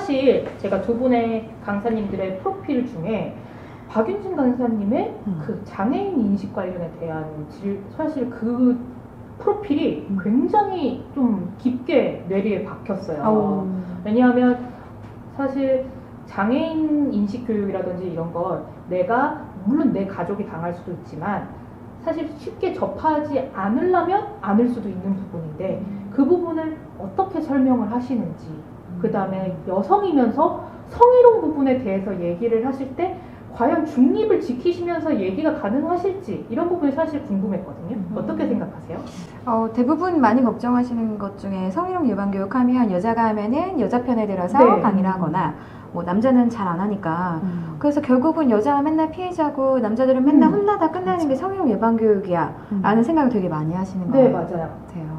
사실 제가 두 분의 강사님들의 프로필 중에 박윤진 강사님의 그 장애인 인식 관련에 대한 사실 그 프로필이 굉장히 좀 깊게 뇌리에 박혔어요. 왜냐하면 사실 장애인 인식 교육이라든지 이런 걸 내가 물론 내 가족이 당할 수도 있지만 사실 쉽게 접하지 않으려면 않을 수도 있는 부분인데 그 부분을 어떻게 설명을 하시는지, 그 다음에 여성이면서 성희롱 부분에 대해서 얘기를 하실 때 과연 중립을 지키시면서 얘기가 가능하실지 이런 부분이 사실 궁금했거든요. 어떻게 생각하세요? 대부분 많이 걱정하시는 것 중에 성희롱 예방 교육하면 여자가 하면은 여자 편에 들어서 네. 강의를 하거나 뭐 남자는 잘 안 하니까 그래서 결국은 여자가 맨날 피해자고 남자들은 맨날 혼나다 끝나는 게 성희롱 예방 교육이야 라는 생각을 되게 많이 하시는 것 네, 같아요. 맞아요.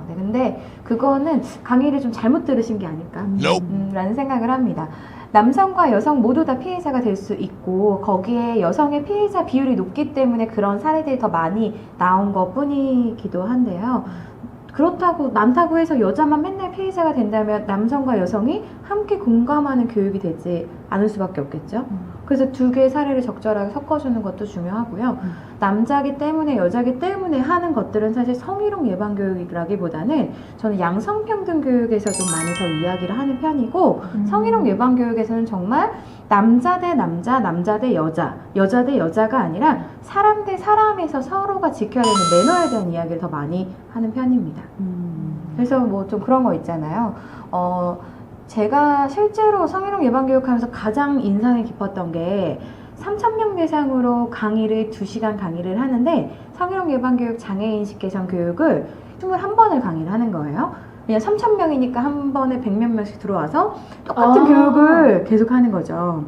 네, 근데 그거는 강의를 좀 잘못 들으신 게 아닐까 라는 생각을 합니다. 남성과 여성 모두 다 피해자가 될 수 있고 거기에 여성의 피해자 비율이 높기 때문에 그런 사례들이 더 많이 나온 것 뿐이기도 한데요. 그렇다고 많다고 해서 여자만 맨날 피해자가 된다면 남성과 여성이 함께 공감하는 교육이 되지 않을 수밖에 없겠죠. 그래서 두 개의 사례를 적절하게 섞어주는 것도 중요하고요. 남자기 때문에 여자기 때문에 하는 것들은 사실 성희롱 예방 교육이라기보다는 저는 양성평등 교육에서 좀 많이 더 이야기를 하는 편이고 성희롱 예방 교육에서는 정말 남자 대 남자, 남자 대 여자, 여자 대 여자가 아니라 사람 대 사람에서 서로가 지켜야 되는 매너에 대한 이야기를 더 많이 하는 편입니다. 그래서 뭐 좀 그런 거 있잖아요. 제가 실제로 성희롱 예방 교육하면서 가장 인상이 깊었던 게 3,000명 대상으로 강의를 2시간 강의를 하는데 성희롱 예방 교육 장애인식 개선 교육을 21번을 강의를 하는 거예요. 그냥 3,000명이니까 한 번에 100몇 명씩 들어와서 똑같은 교육을 계속 하는 거죠.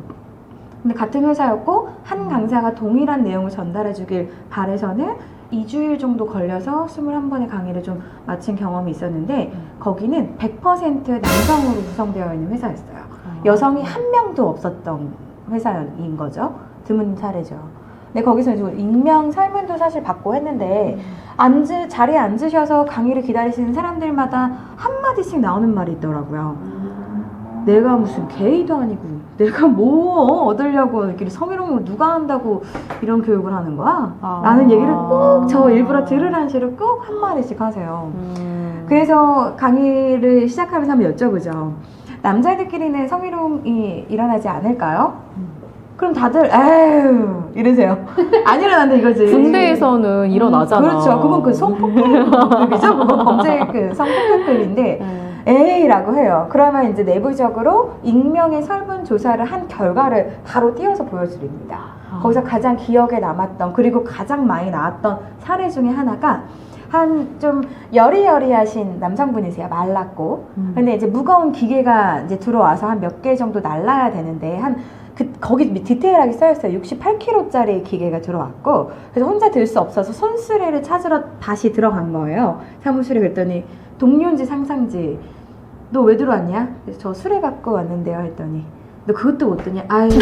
근데 같은 회사였고 한 강사가 동일한 내용을 전달해 주길 바래서는 2주일 정도 걸려서 21번의 강의를 좀 마친 경험이 있었는데 거기는 100% 남성으로 구성되어 있는 회사였어요. 여성이 한 명도 없었던 회사인 거죠. 드문 사례죠. 근데 거기서 이제 익명 설문도 사실 받고 했는데 자리에 앉으셔서 강의를 기다리시는 사람들마다 한마디씩 나오는 말이 있더라고요. 내가 무슨 게이도 아니고 내가 뭐 얻으려고 이렇게 성희롱을 누가 한다고 이런 교육을 하는 거야? 라는 얘기를 꼭 저 일부러 들으라는 식으로 꼭 한마디씩 하세요. 그래서 강의를 시작하면서 한번 여쭤보죠. 남자애들끼리는 성희롱이 일어나지 않을까요? 그럼 다들 에휴 이러세요. 안 일어난다 이거지. 군대에서는 일어나잖아. 그렇죠. 그건 그 성폭행급이죠. 그건 범죄 그 성폭행급인데 에이라고 해요. 그러면 이제 내부적으로 익명의 설문조사를 한 결과를 바로 띄워서 보여드립니다. 거기서 가장 기억에 남았던 그리고 가장 많이 나왔던 사례 중에 하나가 한 좀 여리여리하신 남성분이세요. 말랐고. 근데 이제 무거운 기계가 이제 들어와서 한 몇 개 정도 날라야 되는데 거기 디테일하게 써있어요. 68kg짜리 기계가 들어왔고 그래서 혼자 들 수 없어서 손수레를 찾으러 다시 들어간 거예요. 사무실에. 그랬더니 동료인지 상사인지 너 왜 들어왔냐? 그래서 저 수레 갖고 왔는데요 했더니 너 그것도 못 드냐? 아이고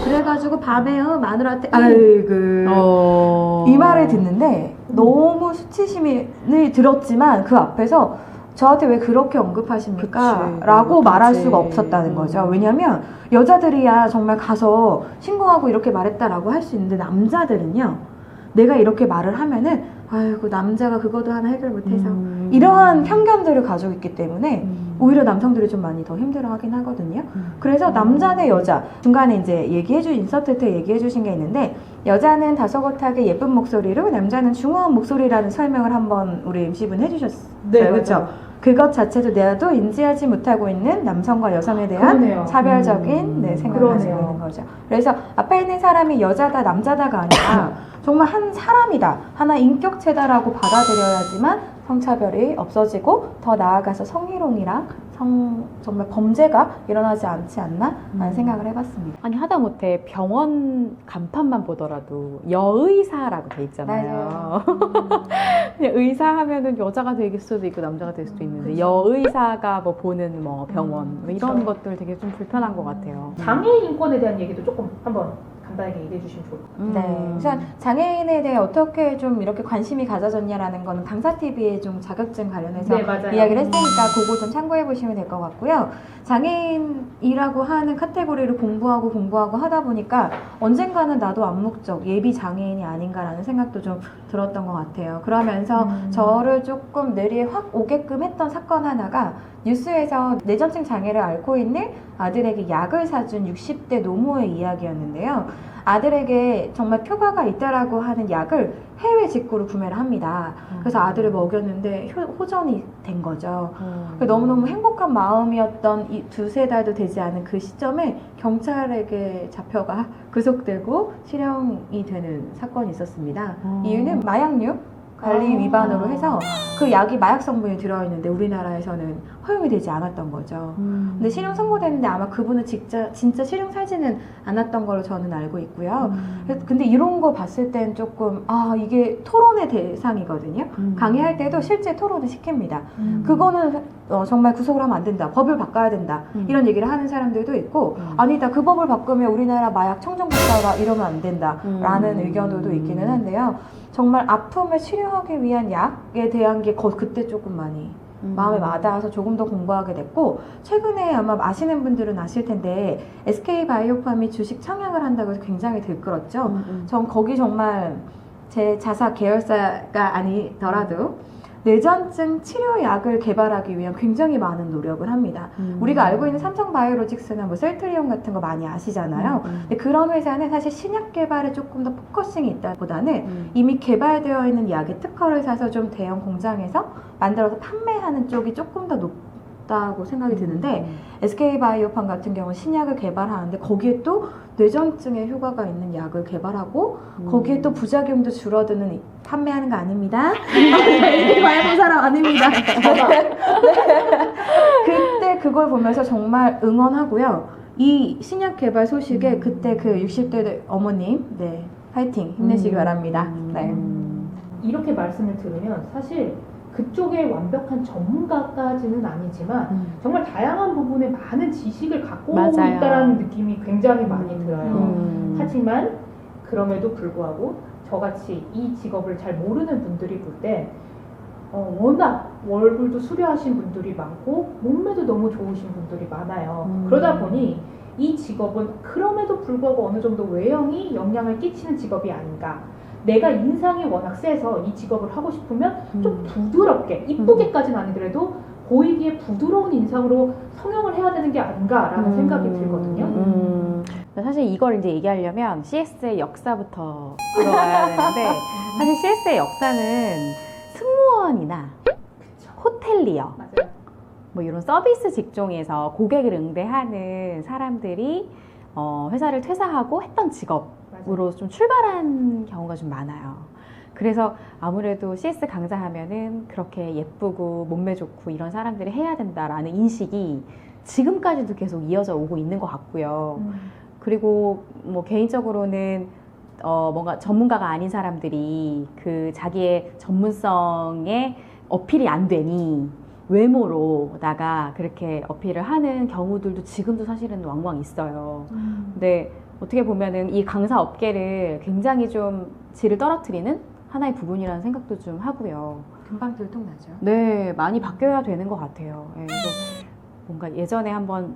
그래가지고 밤에 마누라한테 아이고 이 말을 듣는데 너무 수치심이 들었지만 그 앞에서 저한테 왜 그렇게 언급하십니까? 그치, 라고 말할 그치. 수가 없었다는 거죠. 왜냐면 여자들이야 정말 가서 신고하고 이렇게 말했다라고 할 수 있는데 남자들은요 내가 이렇게 말을 하면은 아이고 남자가 그거도 하나 해결 못해서 이러한 편견들을 가지고 있기 때문에 오히려 남성들이 좀 많이 더 힘들어하긴 하거든요. 그래서 남자 대 여자 중간에 이제 인서트 때 얘기해 주신 게 있는데 여자는 다소곳하게 예쁜 목소리로 남자는 중후한 목소리라는 설명을 한번 우리 MC분 해주셨어요. 네, 그렇죠. 그것 자체도 내가도 인지하지 못하고 있는 남성과 여성에 대한 그러네요. 차별적인 생각을 가지고 그러네요. 있는 거죠. 그래서 앞에 있는 사람이 여자다 남자다가 아니라 정말 한 사람이다, 하나 인격체다라고 받아들여야지만 성차별이 없어지고 더 나아가서 성희롱이랑 정말 범죄가 일어나지 않지 않나 라는 생각을 해봤습니다. 아니 하다못해 병원 간판만 보더라도 여의사라고 돼 있잖아요. 그냥 의사 하면은 여자가 될 수도 있고 남자가 될 수도 있는데 그쵸. 여의사가 뭐 보는 뭐 병원 뭐 이런 그쵸. 것들 되게 좀 불편한 것 같아요. 장애인 인권에 대한 얘기도 조금 한번 간단하게 얘기해 주시면 좋을 것 같아요. 네, 우선 장애인에 대해 어떻게 좀 이렇게 관심이 가져졌냐라는 거는 강사TV의 좀 자격증 관련해서 네, 맞아요. 이야기를 했으니까 그거 좀 참고해 보시면 될 것 같고요. 장애인이라고 하는 카테고리를 공부하고 하다 보니까 언젠가는 나도 암묵적 예비 장애인이 아닌가라는 생각도 좀 들었던 것 같아요. 그러면서 저를 조금 뇌리에 확 오게끔 했던 사건 하나가 뉴스에서 뇌전증 장애를 앓고 있는 아들에게 약을 사준 60대 노모의 이야기였는데요. 아들에게 정말 표가가 있다라고 하는 약을 해외 직구로 구매를 합니다. 그래서 아들을 먹였는데 호전이 된 거죠. 너무너무 행복한 마음이었던 이 두세 달도 되지 않은 그 시점에 경찰에게 잡혀가 구속되고 실형이 되는 사건이 있었습니다. 이유는 마약류 관리 위반으로 해서 그 약이 마약 성분이 들어있는데 우리나라에서는 허용이 되지 않았던 거죠. 근데 실형 선고됐는데 아마 그분은 진짜 실형 살지는 않았던 걸로 저는 알고 있고요. 근데 이런 거 봤을 땐 조금 이게 토론의 대상이거든요. 강의할 때도 실제 토론을 시킵니다. 그거는 정말 구속을 하면 안 된다. 법을 바꿔야 된다. 이런 얘기를 하는 사람들도 있고 아니다. 그 법을 바꾸면 우리나라 마약 청정국가가 이러면 안 된다. 라는 의견도 있기는 한데요. 정말 아픔을 치료하기 위한 약에 대한 게 그때 조금 많이 마음에 와닿아서 조금 더 공부하게 됐고 최근에 아마 아시는 분들은 아실 텐데 SK바이오팜이 주식 청약을 한다고 해서 굉장히 들끓었죠. 전 거기 정말 제 자사 계열사가 아니더라도 뇌전증 치료약을 개발하기 위한 굉장히 많은 노력을 합니다. 우리가 알고 있는 삼성바이오로직스나 뭐 셀트리온 같은 거 많이 아시잖아요. 근데 그런 회사는 사실 신약 개발에 조금 더 포커싱이 있다보다는 이미 개발되어 있는 약의 특허를 사서 좀 대형 공장에서 만들어서 판매하는 쪽이 조금 더 높다고 생각이 드는데 SK바이오팜 같은 경우는 신약을 개발하는데 거기에 또 뇌전증에 효과가 있는 약을 개발하고 거기에 또 부작용도 줄어드는 판매하는 거 아닙니다. SK바이오팜 사람 아닙니다. 그때 그걸 보면서 정말 응원하고요. 이 신약 개발 소식에 그때 그 60대 어머님 파이팅 힘내시기 바랍니다. 네. 이렇게 말씀을 들으면 사실 그쪽에 완벽한 전문가까지는 아니지만 정말 다양한 부분에 많은 지식을 갖고 맞아요. 있다는 느낌이 굉장히 많이 들어요. 하지만 그럼에도 불구하고 저같이 이 직업을 잘 모르는 분들이 볼 때 워낙 얼굴도 수려하신 분들이 많고 몸매도 너무 좋으신 분들이 많아요. 그러다 보니 이 직업은 그럼에도 불구하고 어느 정도 외형이 영향을 끼치는 직업이 아닌가. 내가 인상이 워낙 세서 이 직업을 하고 싶으면 좀 부드럽게, 이쁘게까지는 아니더라도 보이기에 부드러운 인상으로 성형을 해야 되는 게 아닌가라는 생각이 들거든요. 사실 이걸 이제 얘기하려면 CS의 역사부터 들어가야 되는데 사실 CS의 역사는 승무원이나 호텔리어 맞아요. 뭐 이런 서비스 직종에서 고객을 응대하는 사람들이 회사를 퇴사하고 했던 직업으로 좀 출발한 경우가 좀 많아요. 그래서 아무래도 CS 강사 하면은 그렇게 예쁘고 몸매 좋고 이런 사람들이 해야 된다라는 인식이 지금까지도 계속 이어져 오고 있는 것 같고요. 그리고 뭐 개인적으로는 뭔가 전문가가 아닌 사람들이 그 자기의 전문성에 어필이 안 되니 외모로다가 그렇게 어필을 하는 경우들도 지금도 사실은 왕왕 있어요. 근데 어떻게 보면은 이 강사 업계를 굉장히 좀 질을 떨어뜨리는 하나의 부분이라는 생각도 좀 하고요. 금방 들통나죠. 네, 많이 바뀌어야 되는 것 같아요. 네, 그래서 뭔가 예전에 한번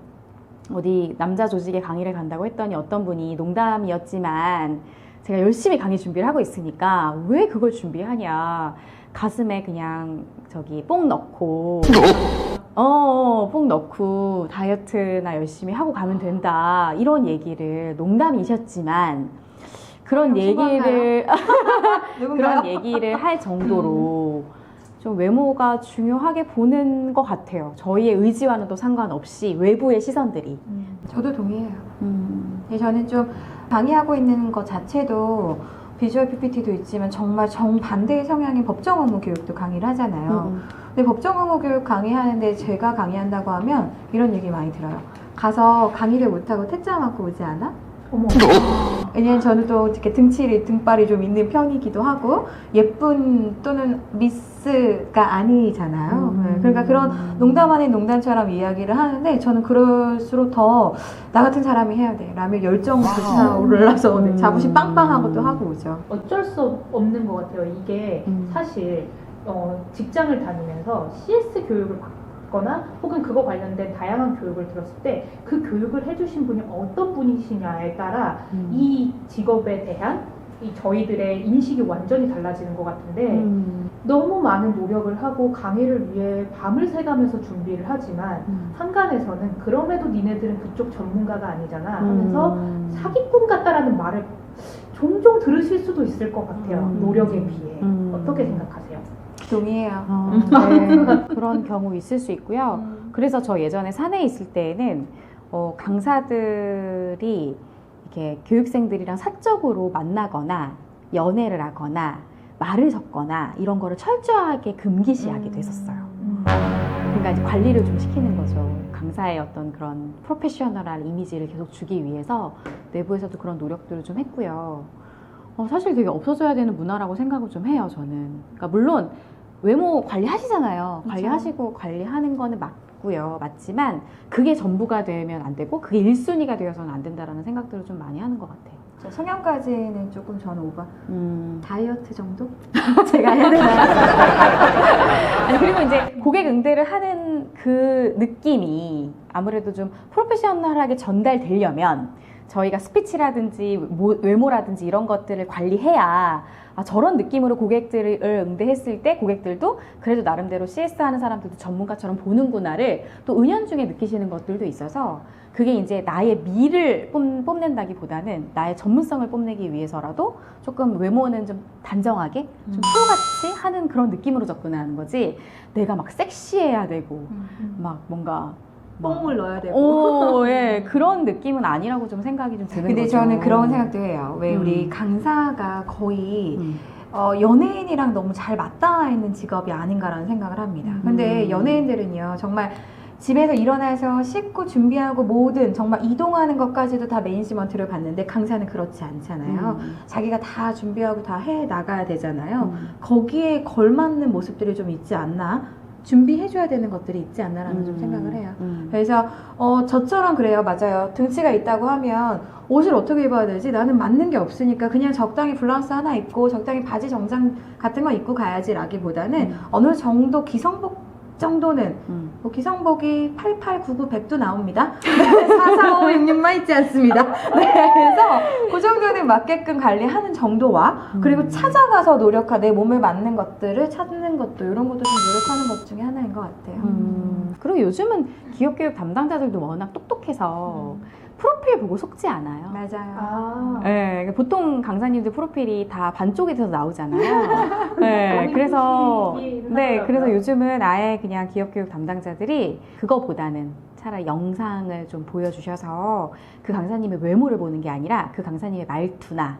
어디 남자 조직에 강의를 간다고 했더니 어떤 분이 농담이었지만 제가 열심히 강의 준비를 하고 있으니까 왜 그걸 준비하냐. 가슴에 그냥 뽕 넣고 뽕 넣고 다이어트나 열심히 하고 가면 된다. 이런 얘기를 농담이셨지만 그런 얘기를 그런 얘기를 할 정도로 좀 외모가 중요하게 보는 것 같아요. 저희의 의지와는 또 상관없이 외부의 시선들이. 저도 동의해요. 저는 좀 강의하고 있는 것 자체도 비주얼 PPT도 있지만 정말 정반대의 성향인 법정 업무 교육도 강의를 하잖아요. 근데 법정 업무 교육 강의하는데 제가 강의한다고 하면 이런 얘기 많이 들어요. 가서 강의를 못하고 퇴짜 맞고 오지 않아? 어머. 왜냐면 저는 또 이렇게 등발이 좀 있는 편이기도 하고 예쁜 또는 미스 CS가 아니잖아요. 네, 그러니까 그런 농담 아닌 농담처럼 이야기를 하는데 저는 그럴수록 더 나 같은 사람이 해야 돼 라며 열정이 불타올라서 네, 자부심 빵빵하고 또 하고 오죠. 어쩔 수 없는 것 같아요. 이게 사실 직장을 다니면서 CS 교육을 받거나 혹은 그거 관련된 다양한 교육을 들었을 때 그 교육을 해주신 분이 어떤 분이시냐에 따라 이 직업에 대한 이 저희들의 인식이 완전히 달라지는 것 같은데 너무 많은 노력을 하고 강의를 위해 밤을 새가면서 준비를 하지만 한간에서는 그럼에도 니네들은 그쪽 전문가가 아니잖아 하면서 사기꾼 같다라는 말을 종종 들으실 수도 있을 것 같아요. 노력에 비해. 어떻게 생각하세요? 동의해요. 네, 그런 경우 있을 수 있고요. 그래서 저 예전에 사내에 있을 때에는 강사들이 이렇게 교육생들이랑 사적으로 만나거나 연애를 하거나 말을 섞거나 이런 거를 철저하게 금기시하게 됐었어요. 그러니까 이제 관리를 좀 시키는 거죠. 강사의 어떤 그런 프로페셔널한 이미지를 계속 주기 위해서 내부에서도 그런 노력들을 좀 했고요. 사실 되게 없어져야 되는 문화라고 생각을 좀 해요, 저는. 그러니까 물론 외모 관리하시잖아요. 관리하시고 관리하는 거는 맞고요. 맞지만 그게 전부가 되면 안 되고 그게 1순위가 되어서는 안 된다라는 생각들을 좀 많이 하는 것 같아요. 성형까지는 조금 저는 오바. 다이어트 정도? 제가 해야 되나요? 아니, 그리고 이제 고객 응대를 하는 그 느낌이 아무래도 좀 프로페셔널하게 전달되려면 저희가 스피치라든지 외모라든지 이런 것들을 관리해야 저런 느낌으로 고객들을 응대했을 때 고객들도 그래도 나름대로 CS 하는 사람들도 전문가처럼 보는구나를 또 은연중에 느끼시는 것들도 있어서 그게 이제 나의 미를 뽐낸다기보다는 나의 전문성을 뽐내기 위해서라도 조금 외모는 좀 단정하게 좀 프로같이 하는 그런 느낌으로 접근하는 거지 내가 막 섹시해야 되고 막 뭔가 뽕을 넣어야 되고. 예, 그런 느낌은 아니라고 좀 생각이 좀 드는 근데 거죠. 저는 그런 생각도 해요. 왜 우리 강사가 거의 연예인이랑 너무 잘 맞닿아 있는 직업이 아닌가라는 생각을 합니다. 근데 연예인들은요, 정말 집에서 일어나서 씻고 준비하고 모든 정말 이동하는 것까지도 다 매니지먼트를 받는데 강사는 그렇지 않잖아요. 자기가 다 준비하고 다 해 나가야 되잖아요. 거기에 걸맞는 모습들이 좀 있지 않나? 준비해줘야 되는 것들이 있지 않나라는 좀 생각을 해요. 그래서 저처럼 그래요. 맞아요. 등치가 있다고 하면 옷을 어떻게 입어야 되지? 나는 맞는 게 없으니까 그냥 적당히 블라우스 하나 입고 적당히 바지 정장 같은 거 입고 가야지 라기보다는 어느 정도 기성복 정도는 뭐 기성복이 88, 99, 100도 나옵니다. 4, 4, 5, 6만 있지 않습니다. 네, 그래서 그 정도는 맞게끔 관리하는 정도와 그리고 찾아가서 내 몸에 맞는 것들을 찾는 것도 이런 것도 좀 노력하는 것 중에 하나인 것 같아요. 그리고 요즘은 기업교육 담당자들도 워낙 똑똑해서 프로필 보고 속지 않아요. 맞아요. 네, 보통 강사님들 프로필이 다 반쪽이 돼서 나오잖아요. 네, 그래서 요즘은 아예 그냥 기업교육 담당자들이 그거보다는 차라리 영상을 좀 보여주셔서 그 강사님의 외모를 보는 게 아니라 그 강사님의 말투나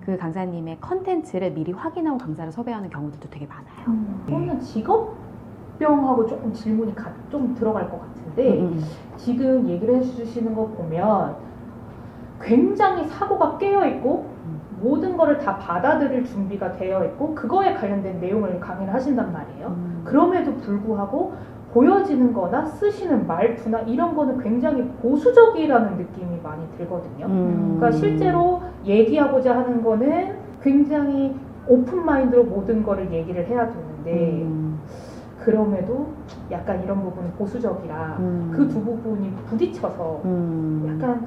그 강사님의 컨텐츠를 미리 확인하고 강사를 섭외하는 경우들도 되게 많아요. 저는 직업병하고 조금 질문이 좀 들어갈 것 같은데 지금 얘기를 해주시는 거 보면 굉장히 사고가 깨어있고 모든 거를 다 받아들일 준비가 되어 있고 그거에 관련된 내용을 강의를 하신단 말이에요. 그럼에도 불구하고 보여지는 거나 쓰시는 말투나 이런 거는 굉장히 보수적이라는 느낌이 많이 들거든요. 그러니까 실제로 얘기하고자 하는 거는 굉장히 오픈 마인드로 모든 거를 얘기를 해야 되는데 그럼에도 약간 이런 부분은 보수적이라 그 두 부분이 부딪혀서 약간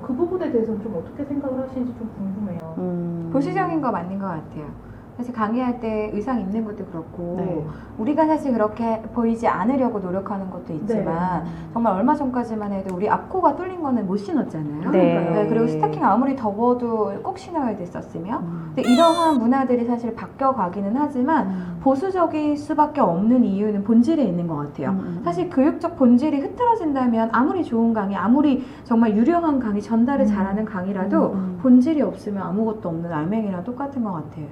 그 부분에 대해서는 좀 어떻게 생각을 하시는지 좀 궁금해요. 보수적인 거 맞는 것 같아요. 사실 강의할 때 의상 입는 것도 그렇고 네. 우리가 사실 그렇게 보이지 않으려고 노력하는 것도 있지만 정말 얼마 전까지만 해도 우리 앞코가 뚫린 거는 못 신었잖아요. 네. 그리고 스타킹 아무리 더워도 꼭 신어야 됐었으며 근데 이러한 문화들이 사실 바뀌어가기는 하지만 보수적일 수밖에 없는 이유는 본질에 있는 것 같아요. 사실 교육적 본질이 흐트러진다면 아무리 좋은 강의, 아무리 정말 유려한 강의, 전달을 잘하는 강의라도 본질이 없으면 아무것도 없는 알맹이랑 똑같은 것 같아요.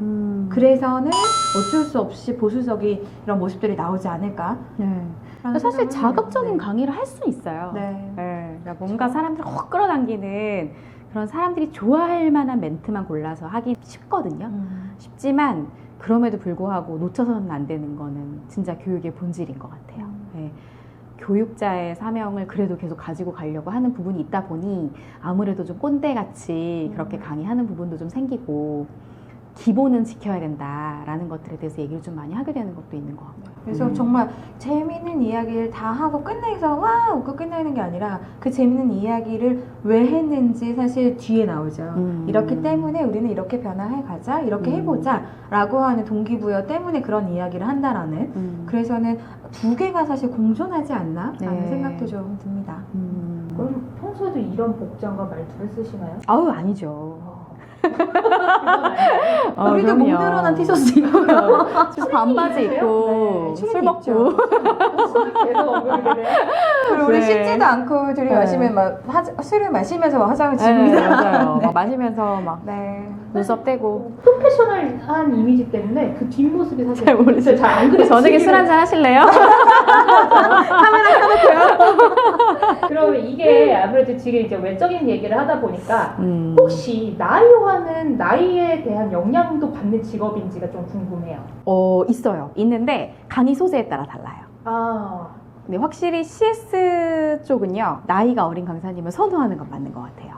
그래서는 어쩔 수 없이 보수적인 이런 모습들이 나오지 않을까? 사실 자극적인 강의를 할 수 있어요. 네. 그러니까 뭔가 사람들을 확 끌어당기는 그런 사람들이 좋아할 만한 멘트만 골라서 하기 쉽거든요. 쉽지만 그럼에도 불구하고 놓쳐서는 안 되는 거는 진짜 교육의 본질인 것 같아요. 네. 교육자의 사명을 그래도 계속 가지고 가려고 하는 부분이 있다 보니 아무래도 좀 꼰대같이 그렇게 강의하는 부분도 좀 생기고 기본은 지켜야 된다라는 것들에 대해서 얘기를 좀 많이 하게 되는 것도 있는 것 같고요. 그래서 정말 재미있는 이야기를 다 하고 끝내서 와 웃고 끝내는 게 아니라 그 재미있는 이야기를 왜 했는지 사실 뒤에 나오죠. 이렇기 때문에 우리는 이렇게 변화해 가자, 이렇게 해보자 라고 하는 동기부여 때문에 그런 이야기를 한다라는 그래서는 두 개가 사실 공존하지 않나 라는 네. 생각도 좀 듭니다. 그럼 평소에도 이런 복장과 말투를 쓰시나요? 아우 아니죠. 우리도 목 늘어난 티셔츠 입고요. 반바지 입고 네, 술 먹고 계속 언급이 되네요. 그리고 우리 네. 씻지도 않고 둘이 네. 마시면 막 술을 마시면서 막 화장을 네, 지웁니다. 맞아요. 막 마시면서 막 네. 눈썹 떼고 프로페셔널한 이미지 때문에 그 뒷모습이 사실 잘 모르겠어요. 잘안 그래요. 저녁에 술 한잔 하실래요? 그러면 이게 아무래도 지금 이제 외적인 얘기를 하다 보니까 음. 혹시 나이와는 나이에 대한 영향도 받는 직업인지가 좀 궁금해요. 있어요. 있는데 강의 소재에 따라 달라요. 아, 근데 확실히 CS 쪽은요, 나이가 어린 강사님을 선호하는 건 맞는 것 같아요.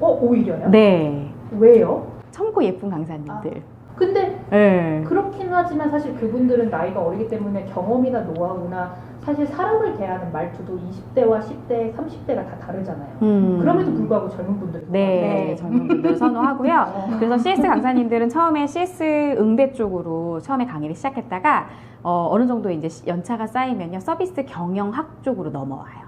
오히려요? 네. 왜요? 젊고 예쁜 강사님들. 근데 네. 그렇긴 하지만 사실 그분들은 나이가 어리기 때문에 경험이나 노하우나 사실 사람을 대하는 말투도 20대와 10대, 30대가 다 다르잖아요. 그럼에도 불구하고 젊은 분들이 네, 젊은 분들 선호하고요. 그래서 CS 강사님들은 처음에 CS 응대 쪽으로 처음에 강의를 시작했다가 어느 정도 이제 연차가 쌓이면요, 서비스 경영학 쪽으로 넘어와요.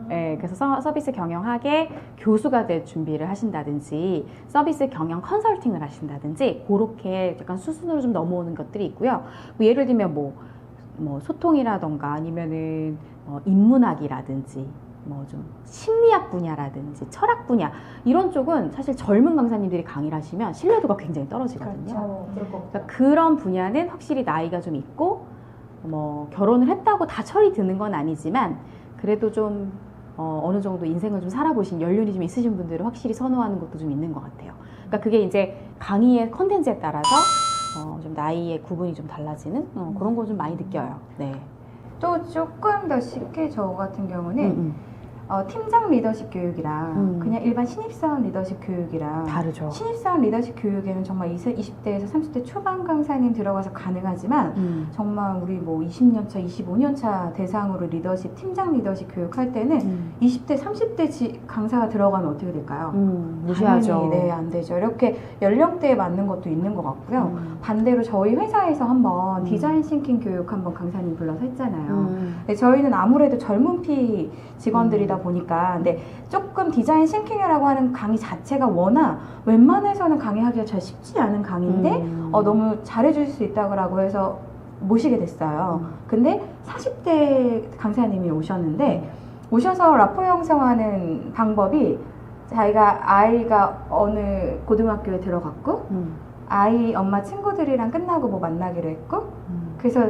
네, 그래서 서비스 경영학의 교수가 될 준비를 하신다든지 서비스 경영 컨설팅을 하신다든지 그렇게 약간 수순으로 좀 넘어오는 것들이 있고요. 뭐 예를 들면 뭐 소통이라던가 아니면은 인문학이라든지 뭐 좀 심리학 분야라든지 철학 분야 이런 쪽은 사실 젊은 강사님들이 강의를 하시면 신뢰도가 굉장히 떨어지거든요. 그렇죠. 그럴 것 같아요. 그러니까 그런 분야는 확실히 나이가 좀 있고 뭐 결혼을 했다고 다 철이 드는 건 아니지만 그래도 좀 어느 정도 인생을 좀 살아보신 연륜이 좀 있으신 분들을 확실히 선호하는 것도 좀 있는 것 같아요. 그러니까 그게 이제 강의의 컨텐츠에 따라서 좀 나이의 구분이 좀 달라지는 그런 거 좀 많이 느껴요. 네. 또 조금 더 쉽게 저 같은 경우는 팀장 리더십 교육이랑 그냥 일반 신입사원 리더십 교육이랑 다르죠. 신입사원 리더십 교육에는 정말 20대에서 30대 초반 강사님 들어가서 가능하지만 정말 우리 뭐 20년차, 25년차 대상으로 리더십, 팀장 리더십 교육할 때는 20대, 30대 강사가 들어가면 어떻게 될까요? 무시하죠. 당연히, 네, 안 되죠. 이렇게 연령대에 맞는 것도 있는 것 같고요. 반대로 저희 회사에서 한번 디자인 싱킹 교육 한번 강사님 불러서 했잖아요. 근데 저희는 아무래도 젊은 피 직원들이다 보니까 근데 조금 디자인 싱킹이라고 하는 강의 자체가 워낙 웬만해서는 강의하기가 잘 쉽지 않은 강의인데 너무 잘해줄 수 있다고 해서 모시게 됐어요. 근데 40대 강사님이 오셨는데 오셔서 라포 형성하는 방법이 자기가 아이가 어느 고등학교에 들어갔고 아이 엄마 친구들이랑 끝나고 뭐 만나기로 했고 그래서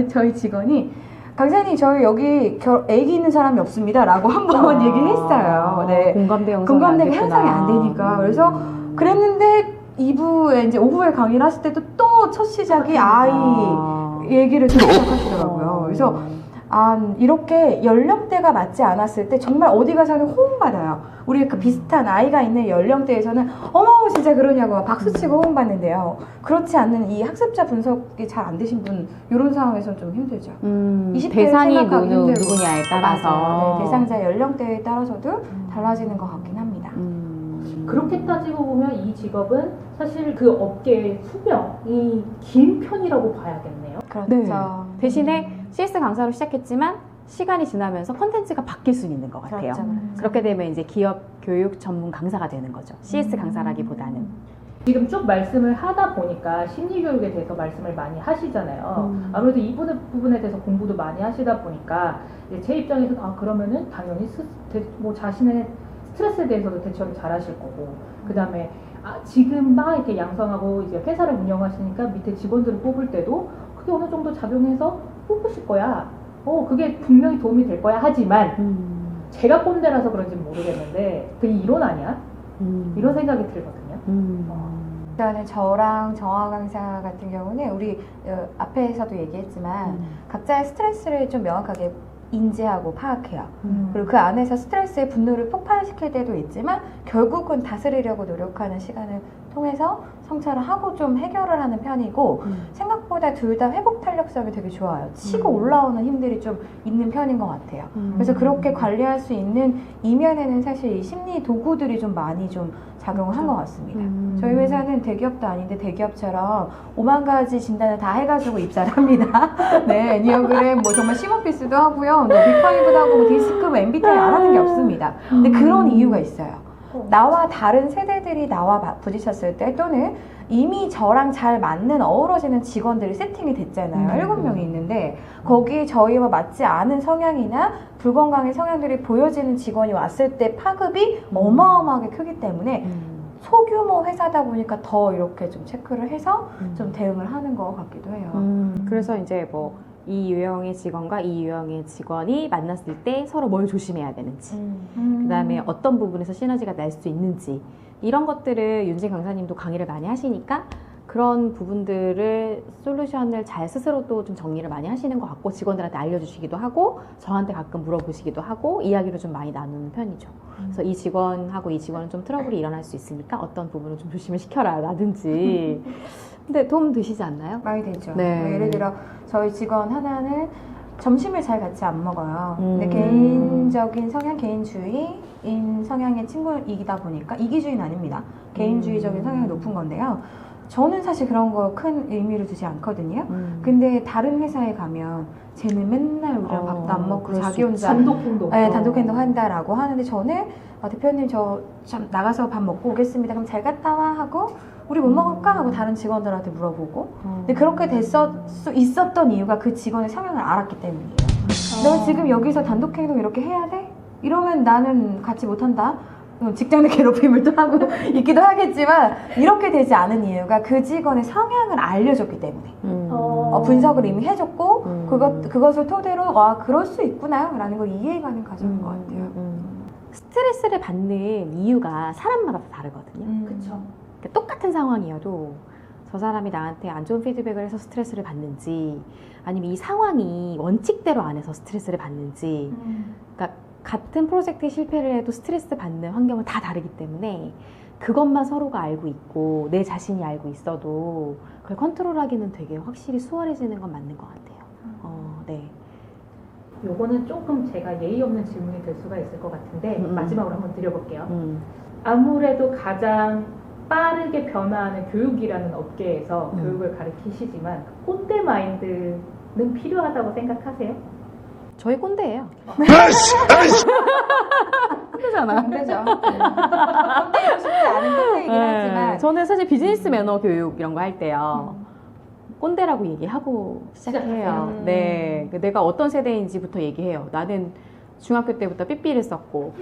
저희 직원이 강사님 저희 여기 애기 있는 사람이 없습니다 라고 한번 얘기를 했어요. 네. 공감대가 형성이 안 되니까 그래서 그랬는데 2부에 이제 오후에 강의를 하실 때도 또 첫 시작이 아이 얘기를 좀 시작하시더라고요. 그래서 이렇게 연령대가 맞지 않았을 때 정말 어디 가서는 호응받아요. 우리 그 비슷한 아이가 있는 연령대에서는 어머 진짜 그러냐고 박수치고 호응받는데요. 그렇지 않는 이 학습자 분석이 잘 안 되신 분 이런 상황에서는 좀 힘들죠. 20대를 대상이 생각하기 힘들고. 누구냐에 따라서 맞아요. 네, 대상자 연령대에 따라서도 달라지는 것 같긴 합니다. 그렇게 따지고 보면 이 직업은 사실 그 업계의 수명이 긴 편이라고 봐야겠네요. 그렇죠. 대신에 CS 강사로 시작했지만 시간이 지나면서 컨텐츠가 바뀔 수 있는 것 같아요. 그렇죠. 그렇게 되면 이제 기업 교육 전문 강사가 되는 거죠. CS 강사라기보다는. 지금 쭉 말씀을 하다 보니까 심리교육에 대해서 말씀을 많이 하시잖아요. 아무래도 이 부분에 대해서 공부도 많이 하시다 보니까 이제 제 입장에서는 그러면은 당연히 뭐 자신의 스트레스에 대해서도 대처를 잘 하실 거고 그 다음에 지금 막 이렇게 양성하고 이제 회사를 운영하시니까 밑에 직원들을 뽑을 때도 그게 어느 정도 작용해서 뽑으실 거야. 그게 분명히 도움이 될 거야. 하지만 제가 꼰대라서 그런지 모르겠는데 그게 이론 아니야? 이런 생각이 들거든요. 일단은 저랑 정화 강사 같은 경우는 우리 앞에서도 얘기했지만 각자의 스트레스를 좀 명확하게 인지하고 파악해요. 그리고 그 안에서 스트레스의 분노를 폭발시킬 때도 있지만 결국은 다스리려고 노력하는 시간을 통해서 성찰을 하고 좀 해결을 하는 편이고 생각보다 둘 다 회복 탄력성이 되게 좋아요. 치고 올라오는 힘들이 좀 있는 편인 것 같아요. 그래서 그렇게 관리할 수 있는 이면에는 사실 이 심리 도구들이 좀 많이 좀 작용을 한 것 같습니다. 저희 회사는 대기업도 아닌데 대기업처럼 5만 가지 진단을 다 해가지고 입사를 합니다. 네, 애니어그램 뭐 정말 심오피스도 하고요. 빅5도 하고 뭐 디스크, MBTI 안 하는 게 없습니다. 근데 그런 이유가 있어요. 나와 다른 세대들이 나와 부딪혔을 때 또는 이미 저랑 잘 맞는 어우러지는 직원들이 세팅이 됐잖아요. 7명이 있는데 거기에 저희와 맞지 않은 성향이나 불건강의 성향들이 보여지는 직원이 왔을 때 파급이 어마어마하게 크기 때문에 소규모 회사다 보니까 더 이렇게 좀 체크를 해서 좀 대응을 하는 것 같기도 해요. 그래서 이제 뭐 이 유형의 직원과 이 유형의 직원이 만났을 때 서로 뭘 조심해야 되는지, 그 다음에 어떤 부분에서 시너지가 날 수 있는지, 이런 것들을 윤진 강사님도 강의를 많이 하시니까 그런 부분들을 솔루션을 잘 스스로도 좀 정리를 많이 하시는 것 같고 직원들한테 알려주시기도 하고 저한테 가끔 물어보시기도 하고 이야기를 좀 많이 나누는 편이죠. 그래서 이 직원하고 이 직원은 좀 트러블이 일어날 수 있으니까 어떤 부분을 좀 조심을 시켜라 라든지. 근데 도움 되시지 않나요? 많이 되죠. 네. 뭐 예를 들어 저희 직원 하나는 점심을 잘 같이 안 먹어요. 근데 개인적인 성향, 개인주의인 성향의 친구이다 보니까 이기주의는 아닙니다. 개인주의적인 성향이 높은 건데요. 저는 사실 그런 거 큰 의미를 두지 않거든요. 근데 다른 회사에 가면 쟤는 맨날 우리랑 밥도 안 먹고 자기 혼자 단독 행동. 네, 단독 행동 한다라고 하는데 저는 대표님 저 참 나가서 밥 먹고 오겠습니다. 그럼 잘 갔다 와 하고 우리 뭐 먹을까 하고 다른 직원들한테 물어보고 근데 그렇게 됐을 수 있었던 이유가 그 직원의 성향을 알았기 때문이에요. 너 지금 여기서 단독 행동 이렇게 해야 돼? 이러면 나는 같이 못한다. 직장 내 괴롭힘을 또 하고 있기도 하겠지만 이렇게 되지 않은 이유가 그 직원의 성향을 알려줬기 때문에 분석을 이미 해줬고 그것을 토대로 와 그럴 수 있구나 라는 걸 이해가는 과정인 것 같아요. 스트레스를 받는 이유가 사람마다 다 다르거든요. 그쵸. 그러니까 똑같은 상황이어도 저 사람이 나한테 안 좋은 피드백을 해서 스트레스를 받는지 아니면 이 상황이 원칙대로 안 해서 스트레스를 받는지 그러니까 같은 프로젝트에 실패를 해도 스트레스 받는 환경은 다 다르기 때문에 그것만 서로가 알고 있고 내 자신이 알고 있어도 그걸 컨트롤하기는 되게 확실히 수월해지는 건 맞는 것 같아요. 네. 요거는 조금 제가 예의 없는 질문이 될 수가 있을 것 같은데 마지막으로 한번 드려볼게요. 아무래도 가장 빠르게 변화하는 교육이라는 업계에서 교육을 가르치시지만 꼰대 마인드는 필요하다고 생각하세요? 저희 꼰대예요. 꼰대잖아. 꼰대죠. 꼰대고 싶지 않은 꼰대이긴 하지만 저는 사실 비즈니스 매너 교육 이런 거 할 때요. 꼰대라고 얘기하고 시작해요. 네, 내가 어떤 세대인지부터 얘기해요. 나는 중학교 때부터 삐삐를 썼고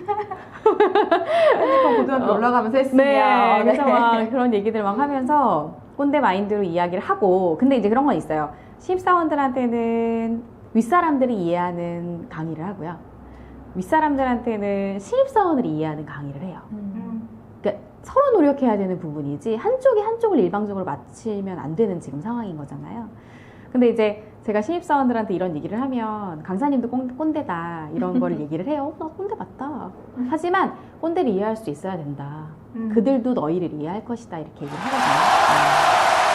핸드폰 고등학교 올라가면서 했으면 네, 그래서 막 그런 얘기들 막 하면서 꼰대 마인드로 이야기를 하고 근데 이제 그런 건 있어요. 신입사원들한테는 윗사람들이 이해하는 강의를 하고요. 윗사람들한테는 신입사원을 이해하는 강의를 해요. 그러니까 서로 노력해야 되는 부분이지 한쪽이 한쪽을 일방적으로 맞추면 안 되는 지금 상황인 거잖아요. 근데 이제 제가 신입사원들한테 이런 얘기를 하면 강사님도 꼰대다 이런 거를 얘기를 해요. 나 꼰대 맞다. 하지만 꼰대를 이해할 수 있어야 된다. 그들도 너희를 이해할 것이다 이렇게 얘기를 하거든요.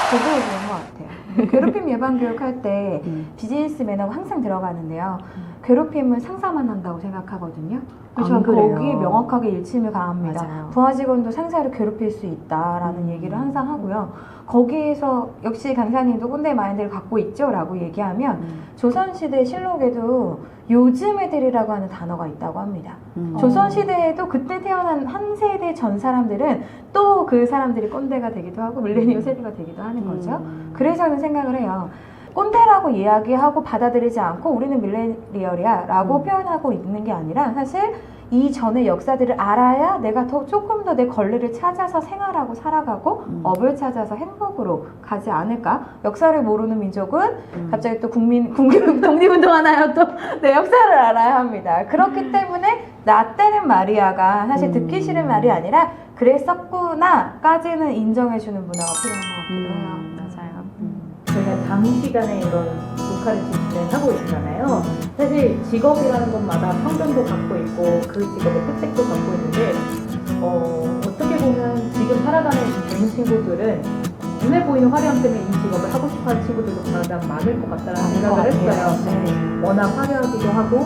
저도 그런 것 같아요. 괴롭힘 예방 교육할 때 비즈니스 매너가 항상 들어가는데요. 괴롭힘은 상사만 한다고 생각하거든요. 그래서 저는 거기에 명확하게 일침을 가합니다. 맞아요. 부하 직원도 상사를 괴롭힐 수 있다라는 얘기를 항상 하고요. 거기에서 역시 강사님도 꼰대 마인드를 갖고 있죠? 라고 얘기하면 조선시대 실록에도 요즘 애들이라고 하는 단어가 있다고 합니다. 조선시대에도 그때 태어난 한 세대 전 사람들은 또 그 사람들이 꼰대가 되기도 하고 밀레니얼 세대가 되기도 하는 거죠. 그래서 저는 생각을 해요. 꼰대라고 이야기하고 받아들이지 않고 우리는 밀레니얼이야 라고 표현하고 있는 게 아니라 사실 이전의 역사들을 알아야 내가 조금 더 내 권리를 찾아서 생활하고 살아가고 업을 찾아서 행복으로 가지 않을까? 역사를 모르는 민족은 갑자기 또 독립운동 하나요? 또 내 역사를 알아야 합니다. 그렇기 때문에 나 때는 마리아가 사실 듣기 싫은 말이 아니라 그랬었구나까지는 인정해주는 문화가 필요한 것 같기도 해요. 맞아요. 저희가 장시간에 이런 녹화를 지금 진행하고 있잖아요. 사실 직업이라는 것마다 편견도 갖고 있고 그 직업의 특색도 갖고 있는데 어떻게 보면 지금 살아가는 이 젊은 친구들은 눈에 보이는 화려함 때문에 이 직업을 하고 싶어하는 친구들도 가장 많을 것 같다는 생각을 했어요. 네. 워낙 화려하기도 하고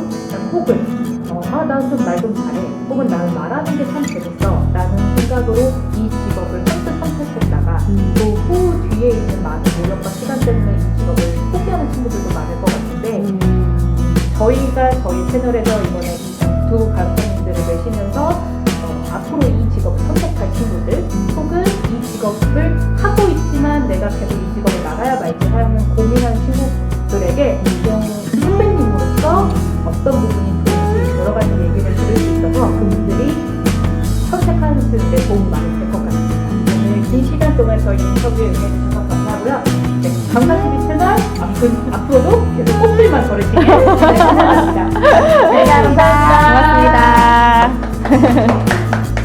혹은 난 좀 말 좀 잘해 혹은 나는 말하는 게 참 재밌어 라는 생각으로 이 직업을 선택했다가 또 후 뒤에 있는 많은 노력과 시간 때문에 이 직업을 포기하는 친구들도 많을 것 같은데 저희가 저희 채널에서 이번에 이 두 강사님들을 내시면서 앞으로 이 직업을 선택할 친구들 혹은 이 직업을 하고 있지만 내가 계속 이 직업을 나가야 말지 하는 고민하는 친구들에게 선배님으로서 어떤 부분이 좋은지 여러 가지 얘기를 들을 수 있어서 그분들이 선택하는 데 도움이 많이 될 것 같습니다. 오늘 긴 시간 동안 저희 인터뷰에 응해주셔서 감사하고요. 네, 강사TV 채널 앞으로도 계속 꽃들만 걸으시길 바랍니다. 감사합니다. 고맙습니다.